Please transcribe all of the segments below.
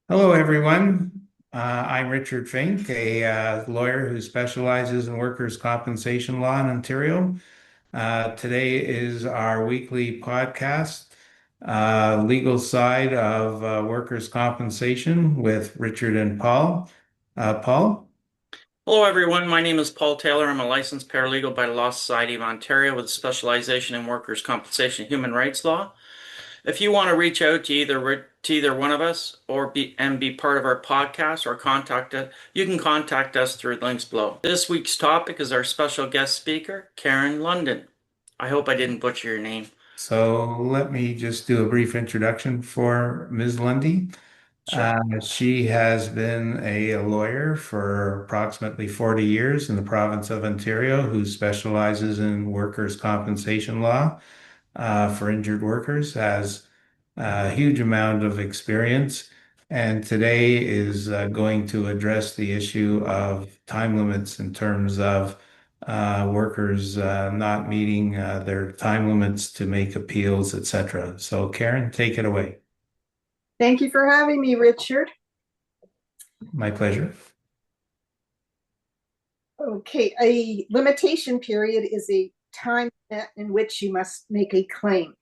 Hello, everyone. I'm Richard Fink, a lawyer who specializes in workers' compensation law in Ontario. Today is our weekly podcast, legal side of workers' compensation with Richard and Paul. Paul? Hello, everyone. My name is Paul Taylor. I'm a licensed paralegal by the Law Society of Ontario with a specialization in workers' compensation and human rights law. If you want to reach out to either one of us or be part of our podcast or contact us, you can contact us through the links below. This week's topic is our special guest speaker, Karen London. I hope I didn't butcher your name. So let me just do a brief introduction for Ms. Lundy. Sure. She has been a lawyer for approximately 40 years in the province of Ontario, who specializes in workers' compensation law for injured workers, has a huge amount of experience, and today is going to address the issue of time limits in terms of workers not meeting their time limits to make appeals, etc. So, Karen, take it away. Thank you for having me, Richard. My pleasure. Okay, a limitation period is a time in which you must make a claim.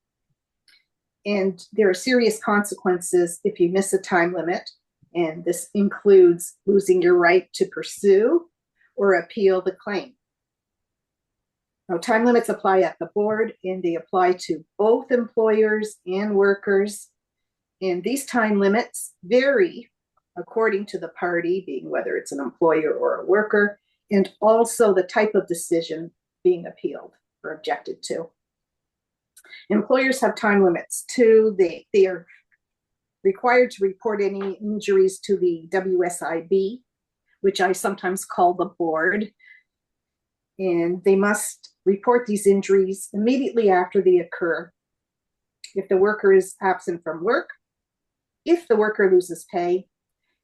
And there are serious consequences if you miss a time limit. And this includes losing your right to pursue or appeal the claim. Now, time limits apply at the board and they apply to both employers and workers. And these time limits vary according to the party, being whether it's an employer or a worker, and also the type of decision being appealed or objected to. Employers have time limits too. They are required to report any injuries to the WSIB, which I sometimes call the board. And they must report these injuries immediately after they occur. If the worker is absent from work, if the worker loses pay,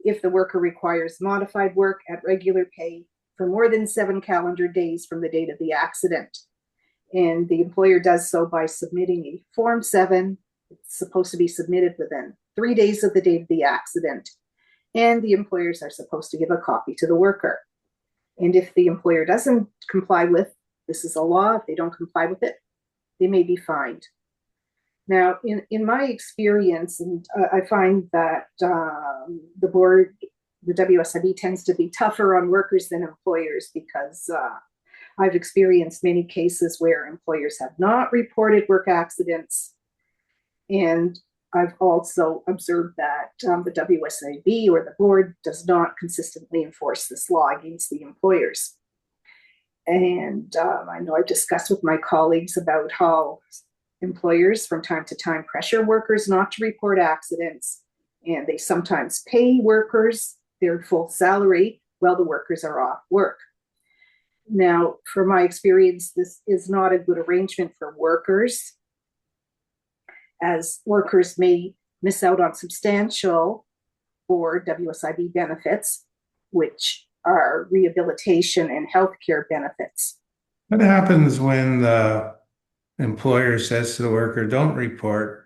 if the worker requires modified work at regular pay for more than 7 calendar days from the date of the accident. And the employer does so by submitting a Form 7. It's supposed to be submitted within 3 days of the date of the accident. And the employers are supposed to give a copy to the worker. And if the employer doesn't comply with, this is a law, if they don't comply with it, they may be fined. Now, in my experience, and I find that the board, the WSIB, tends to be tougher on workers than employers because I've experienced many cases where employers have not reported work accidents. And I've also observed that the WSIB or the board does not consistently enforce this law against the employers. And I know I've discussed with my colleagues about how employers from time to time pressure workers not to report accidents, and they sometimes pay workers their full salary while the workers are off work. Now, from my experience, this is not a good arrangement for workers, as workers may miss out on substantial or WSIB benefits, which are rehabilitation and healthcare benefits. What happens when the employer says to the worker, don't report,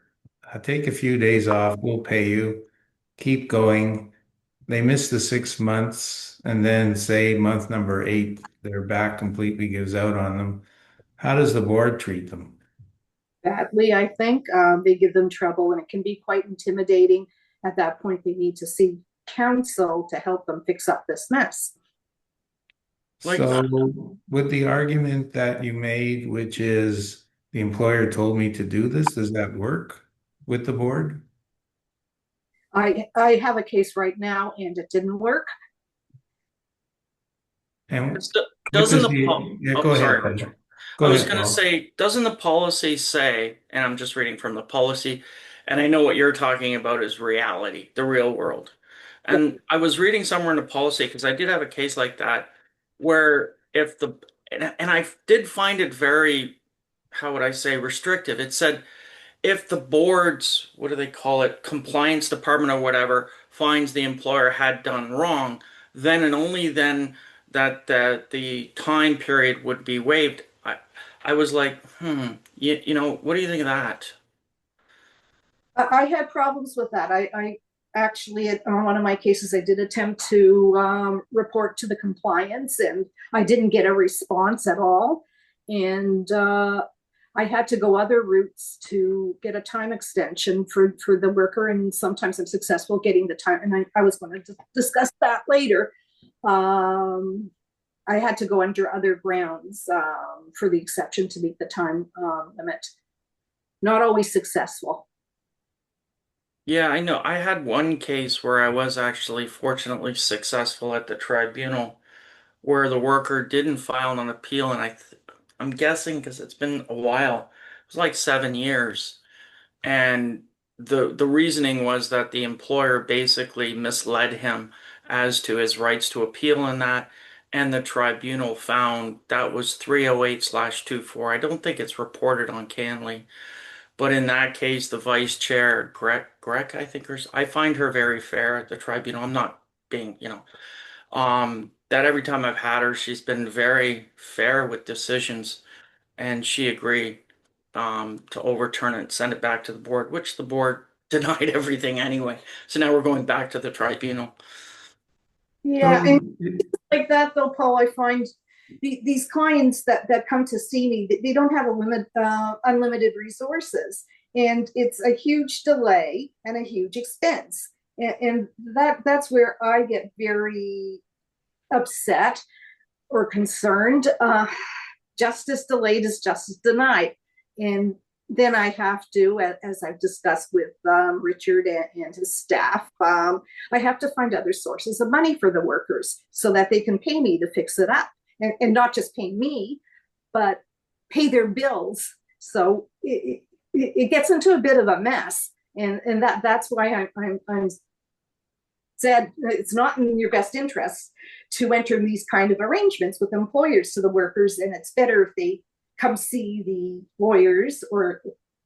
take a few days off, we'll pay you, keep going. They miss the 6 months and then say month number 8, their back completely gives out on them. How does the board treat them? Badly, I think. They give them trouble, and it can be quite intimidating. At that point, they need to see counsel to help them fix up this mess. Like, So, with the argument that you made, which is the employer told me to do this, does that work with the board? I have a case right now, and it didn't work. And what doesn't does the the, yeah, oh, go sorry, ahead, Richard. Paul. I Go was ahead, going to Paul. say, doesn't the policy say, and I'm just reading from the policy, and I know what you're talking about is reality, the real world. Yeah, And I was reading somewhere in the policy because I did have a case like that where if the, and I did find it very, how would I say, restrictive. It said if the board's, what do they call it, compliance department or whatever, finds the employer had done wrong, then and only then that the time period would be waived. I was like, what do you think of that? I had problems with that. I actually, on one of my cases, I did attempt to report to the compliance, and I didn't get a response at all. And I had to go other routes to get a time extension for the worker, and sometimes I'm successful getting the time. And I was going to discuss that later. Um, I had to go under other grounds for the exception to meet the time limit. Not always successful. Yeah, I know. I had one case where I was actually fortunately successful at the tribunal where the worker didn't file an appeal, and I'm guessing because it's been a while. It was like 7 years. And the reasoning was that the employer basically misled him as to his rights to appeal in that, and the tribunal found that was 308/24. I don't think it's reported on Canley, but in that case, the vice chair, Greg, I think, I find her very fair at the tribunal. I'm not being, that every time I've had her, she's been very fair with decisions, and she agreed to overturn it and send it back to the board, which the board denied everything anyway. So now we're going back to the tribunal. Yeah, and Um, like that though, Paul, I find these clients that come to see me, they don't have unlimited resources, and it's a huge delay and a huge expense, and that's where I get very upset or concerned. Justice delayed is justice denied, and then I have to, as I've discussed with Richard and his staff, I have to find other sources of money for the workers so that they can pay me to fix it up, and not just pay me, but pay their bills. So it gets into a bit of a mess, and that's why I'm said it's not in your best interest to enter these kind of arrangements with employers to the workers, and it's better if they come see the lawyers or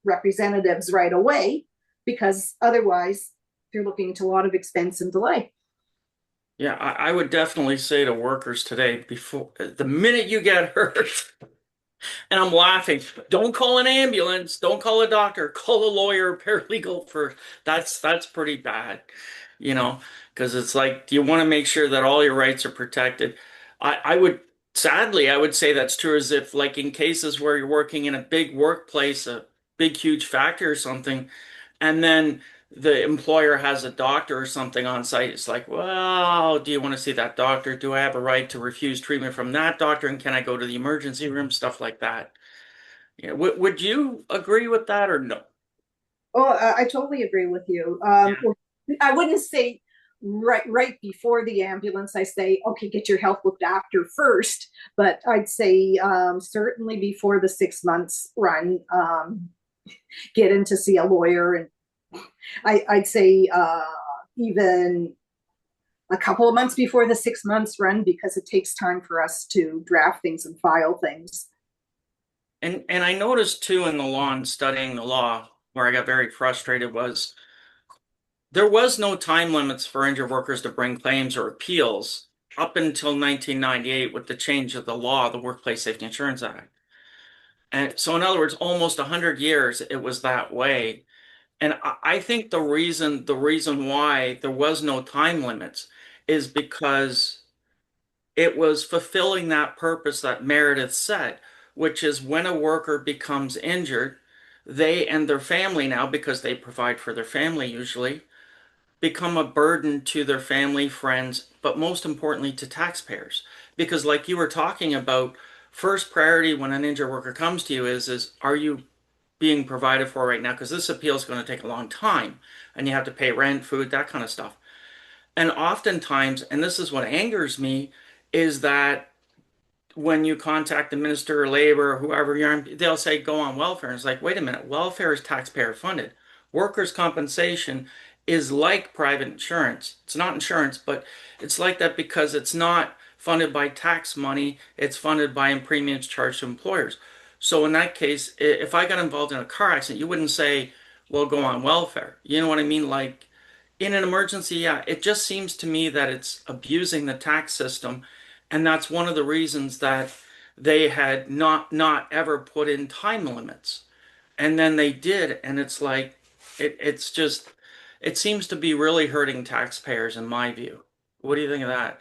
representatives right away, because otherwise they're looking into a lot of expense and delay. Yeah, I would definitely say to workers today, before the minute you get hurt, and I'm laughing. Don't call an ambulance. Don't call a doctor. Call a lawyer, paralegal first. That's pretty bad, you know, because it's like you want to make sure that all your rights are protected. I would sadly I would say that's true as if like in cases where you're working in a big workplace, a big huge factory or something, and then the employer has a doctor or something on site. It's like, well, do you want to see that doctor? Do I have a right to refuse treatment from that doctor? And can I go to the emergency room? Stuff like that. Yeah. Would you agree with that or no? Oh, I totally agree with you. Yeah. I wouldn't say right before the ambulance. I say, okay, get your health looked after first. But I'd say certainly before the 6 months run, get in to see a lawyer, and I'd say even a couple of months before the 6 months run, because it takes time for us to draft things and file things. And I noticed too in the law and studying the law where I got very frustrated was there was no time limits for injured workers to bring claims or appeals up until 1998 with the change of the law, the Workplace Safety Insurance Act. And so in other words, almost 100 years it was that way. And I think the reason why there was no time limits is because it was fulfilling that purpose that Meredith said, which is when a worker becomes injured, they and their family now, because they provide for their family usually, become a burden to their family, friends, but most importantly to taxpayers. Because like you were talking about, first priority when an injured worker comes to you is are you being provided for right now? Because this appeal is going to take a long time and you have to pay rent, food, that kind of stuff. And oftentimes, and this is what angers me, is that when you contact the minister of labor or whoever they'll say go on welfare. And it's like, wait a minute, welfare is taxpayer funded. Workers' compensation is like private insurance. It's not insurance, but it's like that because it's not funded by tax money, it's funded by premiums charged to employers. So in that case, if I got involved in a car accident, you wouldn't say, well, go on welfare. You know what I mean? Like in an emergency, yeah, it just seems to me that it's abusing the tax system, and that's one of the reasons that they had not ever put in time limits. And then they did, and it's like it's just it seems to be really hurting taxpayers in my view. What do you think of that?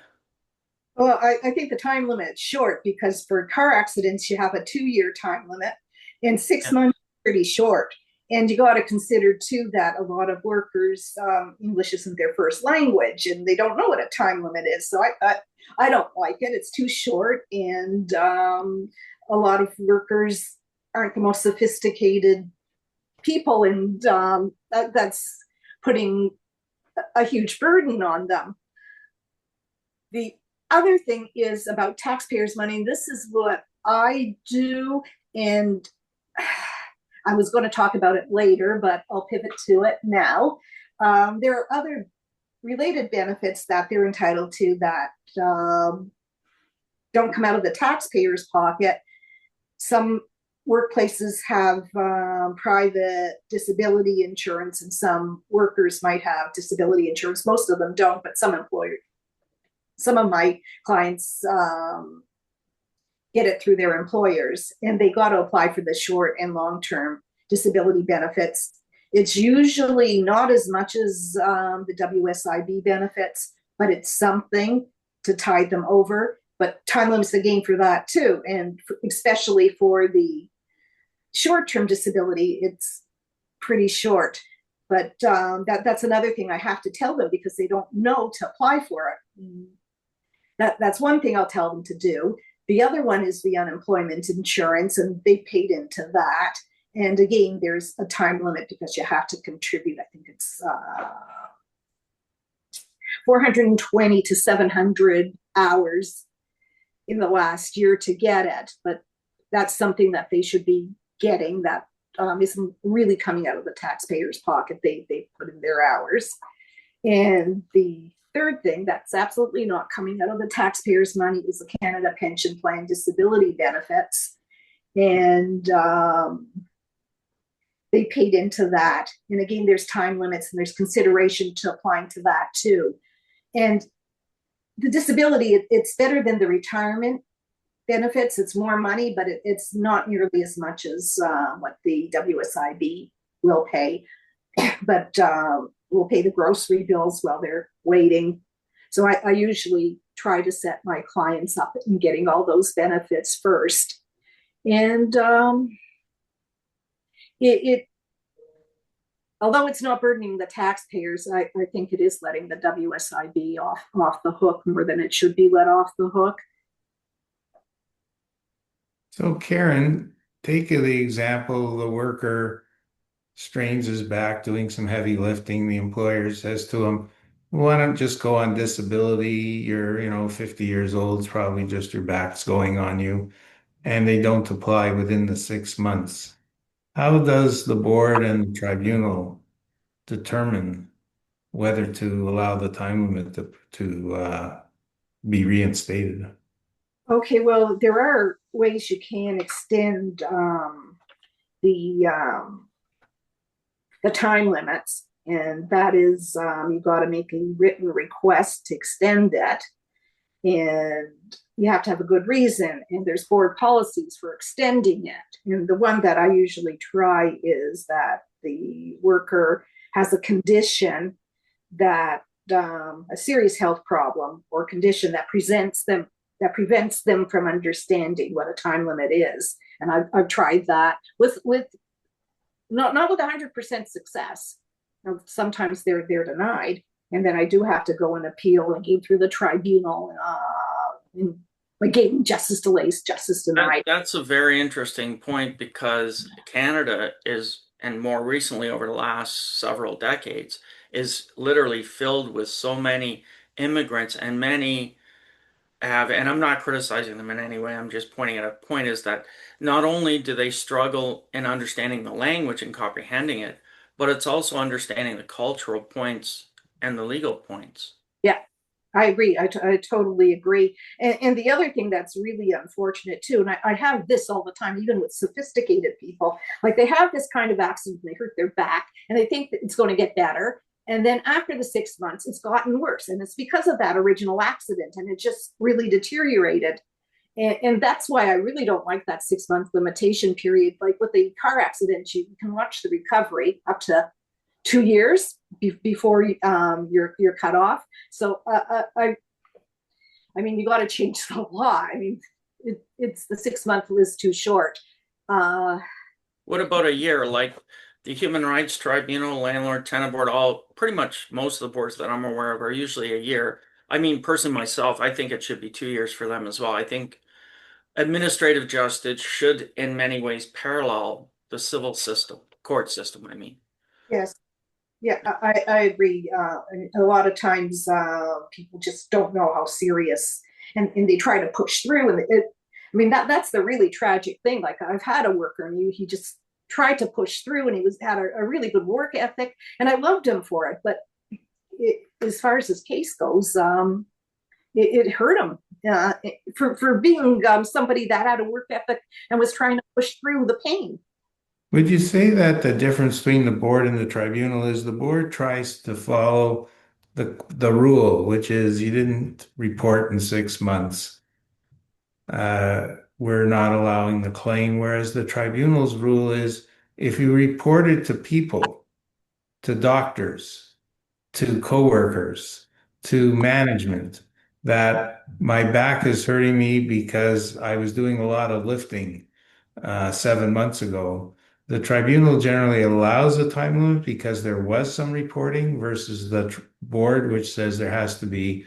Well, I think the time limit is short because for car accidents, you have a 2 year time limit, and six Yeah. months is pretty short. And you got to consider too that a lot of workers, English isn't their first language, and they don't know what a time limit is. So I don't like it. It's too short, and a lot of workers aren't the most sophisticated people, and that's putting a huge burden on them. The other thing is about taxpayers' money. This is what I do, and I was going to talk about it later, but I'll pivot to it now. There are other related benefits that they're entitled to that don't come out of the taxpayer's pocket. Some workplaces have private disability insurance, and some workers might have disability insurance. Most of them don't, but some employers, some of my clients get it through their employers, and they got to apply for the short and long-term disability benefits. It's usually not as much as the WSIB benefits, but it's something to tide them over. But time limits the game for that too, and especially for the short-term disability, it's pretty short. But that's another thing I have to tell them because they don't know to apply for it. That's one thing I'll tell them to do. The other one is the unemployment insurance, and they paid into that. And again, there's a time limit because you have to contribute. I think it's 420 to 700 hours in the last year to get it. But that's something that they should be getting that isn't really coming out of the taxpayer's pocket. They put in their hours. And the third thing that's absolutely not coming out of the taxpayers' money is the Canada Pension Plan disability benefits. And they paid into that. And again, there's time limits and there's consideration to applying to that too. And the disability, it's better than the retirement benefits. It's more money, but it's not nearly as much as what the WSIB will pay. But we'll pay the grocery bills while they're waiting. So I usually try to set my clients up in getting all those benefits first. And although it's not burdening the taxpayers, I think it is letting the WSIB off the hook more than it should be let off the hook. So Karen, take the example, the worker strains his back doing some heavy lifting. The employer says to him, why don't just go on disability? You're, 50 years old. It's probably just your back's going on you. And they don't apply within the 6 months. How does the board and the tribunal determine whether to allow the time limit to be reinstated? Okay, well, there are ways you can extend the time limits, and that is you got to make a written request to extend it, and you have to have a good reason, and there's board policies for extending it. And the one that I usually try is that the worker has a condition that a serious health problem or condition that prevents them from understanding what a time limit is. And I've tried that with not with 100% success. Sometimes they're denied, and then I do have to go and appeal and go through the tribunal. And again, justice delays, justice denied. That's a very interesting point because Canada is, and more recently over the last several decades, is literally filled with so many immigrants, and many have, and I'm not criticizing them in any way, I'm just pointing out a point is that not only do they struggle in understanding the language and comprehending it, but it's also understanding the cultural points and the legal points. Yeah, I agree. I totally agree. And the other thing that's really unfortunate too, and I have this all the time, even with sophisticated people, like they have this kind of accident and they hurt their back and they think that it's going to get better. And then after the 6 months, it's gotten worse. And it's because of that original accident, and it just really deteriorated. And that's why I really don't like that 6 month limitation period. Like with the car accident, you can watch the recovery up to 2 years before you're cut off. So I mean, you got to change the law. I mean, it's the 6 month is too short. What about a year? Like the Human Rights Tribunal, Landlord Tenant Board, all pretty much most of the boards that I'm aware of are usually a year. I mean, personally myself, I think it should be 2 years for them as well. I think administrative justice should in many ways parallel the civil system, court system, I mean. Yes. Yeah, I agree. A lot of times people just don't know how serious, and they try to push through. And I mean, that's the really tragic thing. Like I've had a worker, and he just tried to push through, and he had a really good work ethic, and I loved him for it. But as far as his case goes, it hurt him for being somebody that had a work ethic and was trying to push through the pain. Would you say that the difference between the board and the tribunal is the board tries to follow the rule, which is you didn't report in 6 months. We're not allowing the claim, whereas the tribunal's rule is if you report it to people, to doctors, to coworkers, to management, that my back is hurting me because I was doing a lot of lifting 7 months ago. The tribunal generally allows a time limit because there was some reporting versus the board, which says there has to be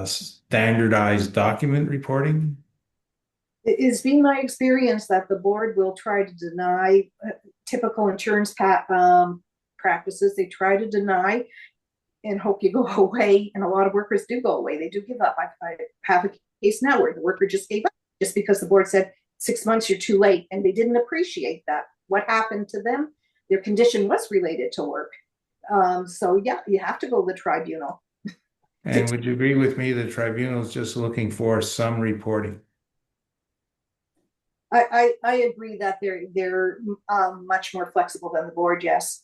standardized document reporting. It's been my experience that the board will try to deny typical insurance practices. They try to deny and hope you go away. And a lot of workers do go away. They do give up. I have a case now where the worker just gave up just because the board said 6 months, you're too late. And they didn't appreciate that. What happened to them? Their condition was related to work. So yeah, you have to go to the tribunal. And would you agree with me the tribunal is just looking for some reporting? I agree that they're much more flexible than the board. Yes.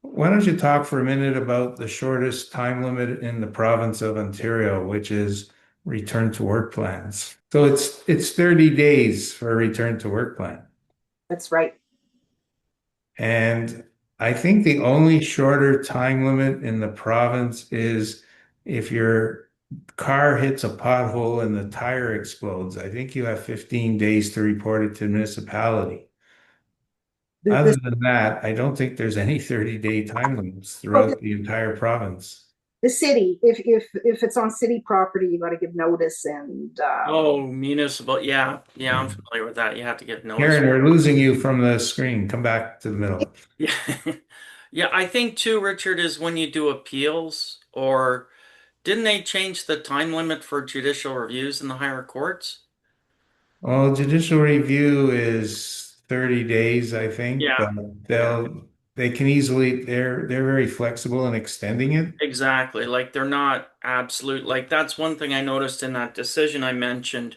Why don't you talk for a minute about the shortest time limit in the province of Ontario, which is return to work plans. So it's 30 days for a return to work plan. That's right. And I think the only shorter time limit in the province is if your car hits a pothole and the tire explodes. I think you have 15 days to report it to the municipality. Other than that, I don't think there's any 30-day time limits throughout the entire province. The city, if it's on city property, you got to give notice and Oh, municipal. Yeah. Yeah, I'm familiar with that. You have to give notice. Karen, we're losing you from the screen. Come back to the middle. Yeah. Yeah, I think too, Richard, is when you do appeals, or didn't they change the time limit for judicial reviews in the higher courts? Well, judicial review is 30 days, I think, Yeah. but Yeah. they can easily they're very flexible in extending it. Exactly. Like they're not absolute. Like that's one thing I noticed in that decision I mentioned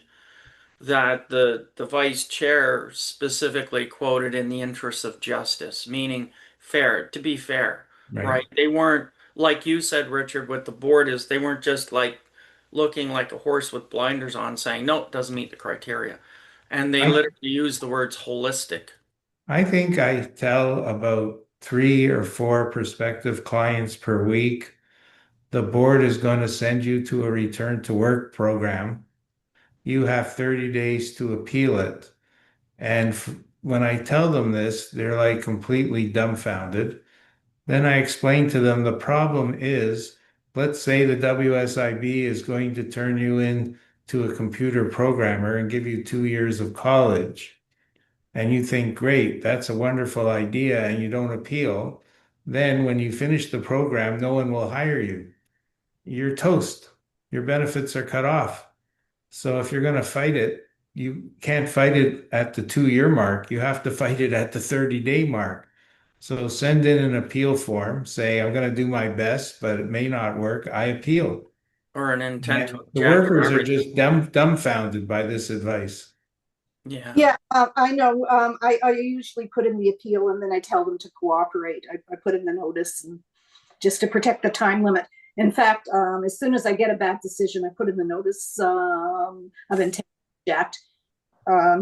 that the vice chair specifically quoted in the interest of justice, meaning fair, to be fair, Right. right? They weren't, like you said, Richard, with the board is they weren't just like looking like a horse with blinders on saying, no, it doesn't meet the criteria. And they I literally use the words holistic. I think I tell about 3 or 4 prospective clients per week. The board is going to send you to a return to work program. You have 30 days to appeal it. And when I tell them this, they're like completely dumbfounded. Then I explain to them the problem is, let's say the WSIB is going to turn you in to a computer programmer and give you 2 years of college. And you think, great, that's a wonderful idea, and you don't appeal. Then when you finish the program, no one will hire you. You're toast. Your benefits are cut off. So if you're going to fight it, you can't fight it at the 2 year mark. You have to fight it at the 30-day mark. So send in an appeal form, say, I'm going to do my best, but it may not work. I appeal. Or an intent to And the object or workers are everything. just dumbfounded by this advice. Yeah. yeah, I know. I usually put in the appeal and then I tell them to cooperate. I put in the notice and just to protect the time limit. In fact, as soon as I get a bad decision, I put in the notice of intent to object.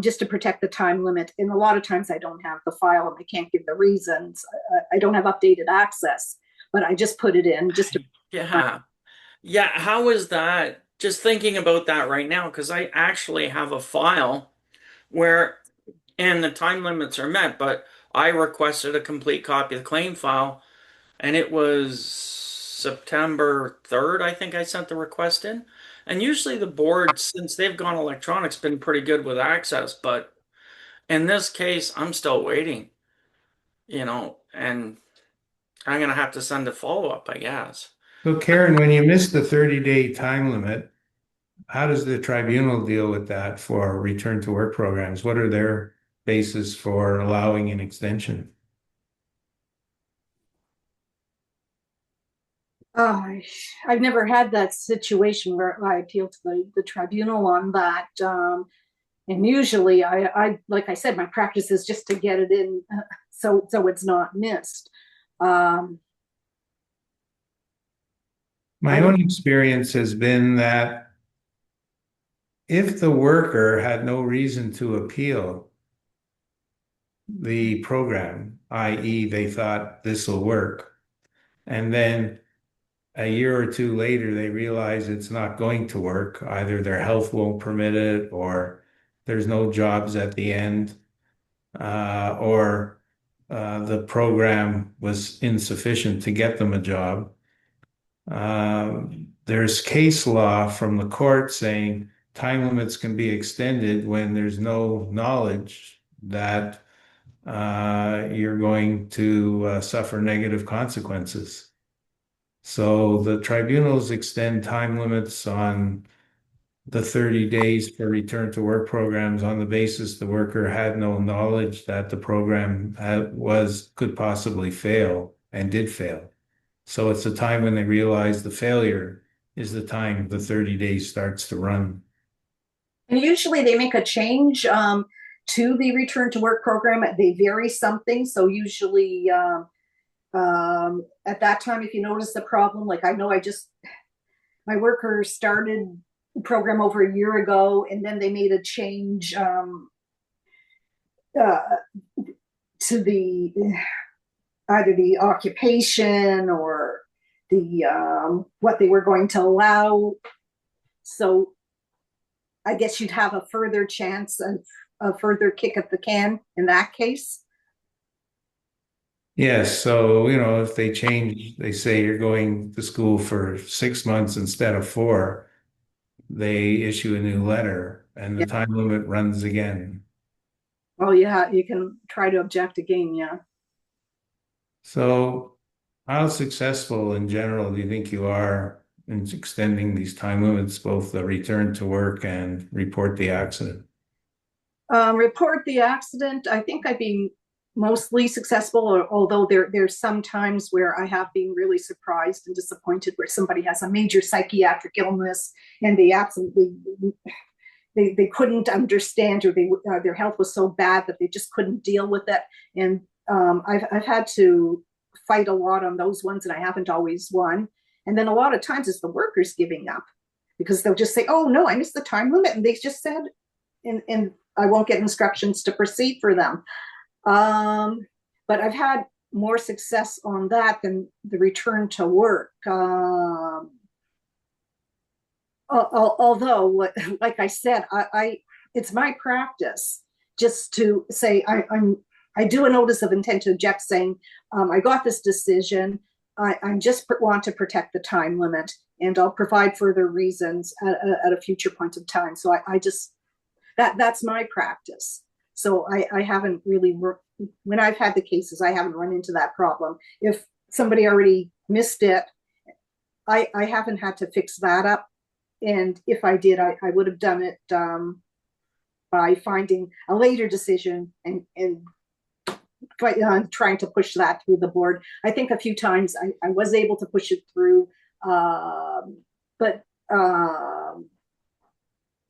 just to protect the time limit. And a lot of times I don't have the file and I can't give the reasons. I don't have updated access, but I just put it in just to. Yeah. Yeah, how is that? Just thinking about that right now, because I actually have a file where, and the time limits are met, but I requested a complete copy of the claim file, and it was September 3rd, I think I sent the request in. And usually the board, since they've gone electronics, been pretty good with access, but in this case, I'm still waiting, and I'm gonna have to send a follow-up, I guess. So Karen, when you miss the 30-day time limit, how does the tribunal deal with that for return to work programs? What are their basis for allowing an extension? I've never had that situation where I appeal to the tribunal on that. And usually like I said, my practice is just to get it in so it's not missed. My I don't. own experience has been that if the worker had no reason to appeal the program, i.e., they thought this will work, and then a year or two later they realize it's not going to work, either their health won't permit it, or there's no jobs at the end, or the program was insufficient to get them a job. There's case law from the court saying time limits can be extended when there's no knowledge that you're going to suffer negative consequences. So the tribunals extend time limits on the 30 days for return to work programs on the basis the worker had no knowledge that the program could possibly fail and did fail. So it's the time when they realize the failure is the time the 30 days starts to run. And usually they make a change to the return to work program. They vary something. So usually at that time, if you notice the problem, like I know my worker started the program over a year ago, and then they made a change uh, to the either the occupation or the what they were going to allow. So I guess you'd have a further chance of a further kick at the can in that case. Yes, so if they change, they say you're going to school for 6 months instead of 4, they issue a new letter and the Yeah. time limit runs again. Oh yeah, you can try to object again. Yeah. So how successful in general do you think you are in extending these time limits, both the return to work and report the accident? Report the accident. I think I've been mostly successful, although there's some times where I have been really surprised and disappointed where somebody has a major psychiatric illness and they absolutely they couldn't understand, or their health was so bad that they just couldn't deal with it. And I've had to fight a lot on those ones, and I haven't always won. And then a lot of times it's the workers giving up because they'll just say, "Oh no, I missed the time limit," and they just said, and I won't get instructions to proceed for them. But I've had more success on that than the return to work. Although, like I said, it's my practice just to say I do a notice of intent to object, saying I got this decision. I just want to protect the time limit, and I'll provide further reasons at a future point of time. So I just that's my practice. So I haven't really when I've had the cases, I haven't run into that problem. If somebody already missed it, I haven't had to fix that up. And if I did, I would have done it by finding a later decision and trying to push that through the board. I think a few times I was able to push it through, but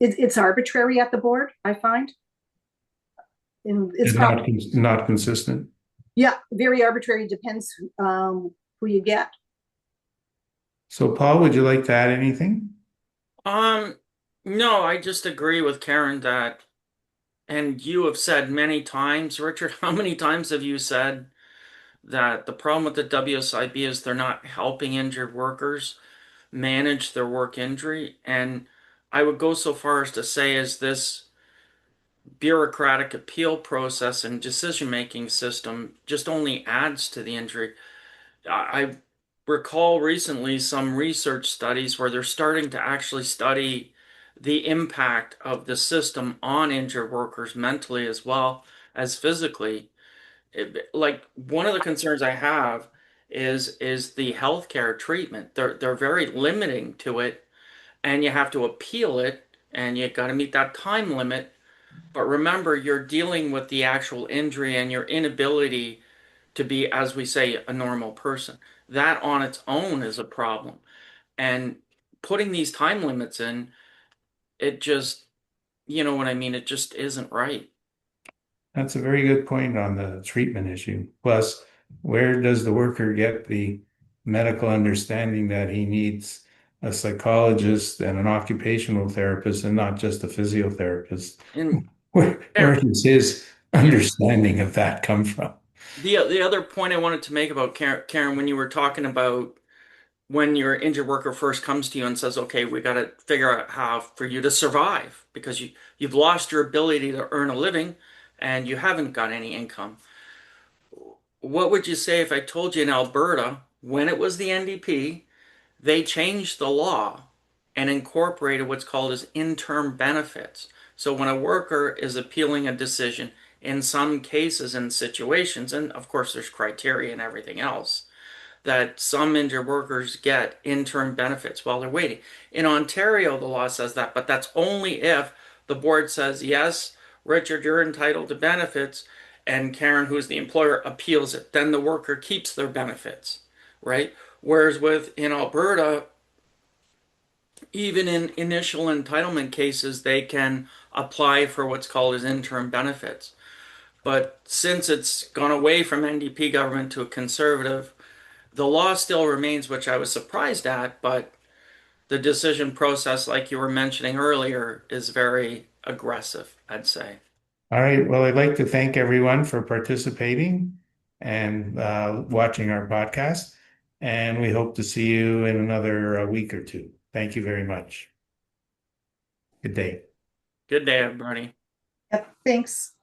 it's arbitrary at the board, I find. And it's It's probably, not consistent. yeah, very arbitrary. Depends who you get. So Paul, would you like to add anything? Um, no, I just agree with Karen that And you have said many times, Richard, how many times have you said that the problem with the WSIB is they're not helping injured workers manage their work injury? And I would go so far as to say, is this bureaucratic appeal process and decision-making system just only adds to the injury. I recall recently some research studies where they're starting to actually study the impact of the system on injured workers mentally as well as physically. Like one of the concerns I have is the healthcare treatment. They're very limiting to it, and you have to appeal it, and you got to meet that time limit. But remember, you're dealing with the actual injury and your inability to be, as we say, a normal person. That on its own is a problem. And putting these time limits in, it just, you know what I mean? It just isn't right. That's a very good point on the treatment issue. Plus, where does the worker get the medical understanding that he needs a psychologist and an occupational therapist and not just a physiotherapist? And Where does his yeah, understanding of that come from? the other point I wanted to make about Karen, when you were talking about when your injured worker first comes to you and says, "Okay, we got to figure out how for you to survive because you've lost your ability to earn a living and you haven't got any income." What would you say if I told you in Alberta, when it was the NDP, they changed the law and incorporated what's called as interim benefits? So when a worker is appealing a decision, in some cases and situations, and of course there's criteria and everything else, that some injured workers get interim benefits while they're waiting. In Ontario, the law says that, but that's only if the board says, yes, Richard, you're entitled to benefits, and Karen, who's the employer, appeals it. Then the worker keeps their benefits, right? Whereas in Alberta, even in initial entitlement cases, they can apply for what's called as interim benefits. But since it's gone away from NDP government to a conservative, the law still remains, which I was surprised at, but the decision process, like you were mentioning earlier, is very aggressive, I'd say. All right. Well, I'd like to thank everyone for participating and watching our podcast. And we hope to see you in another week or two. Thank you very much. Good day. Good day, everybody. Yep, thanks.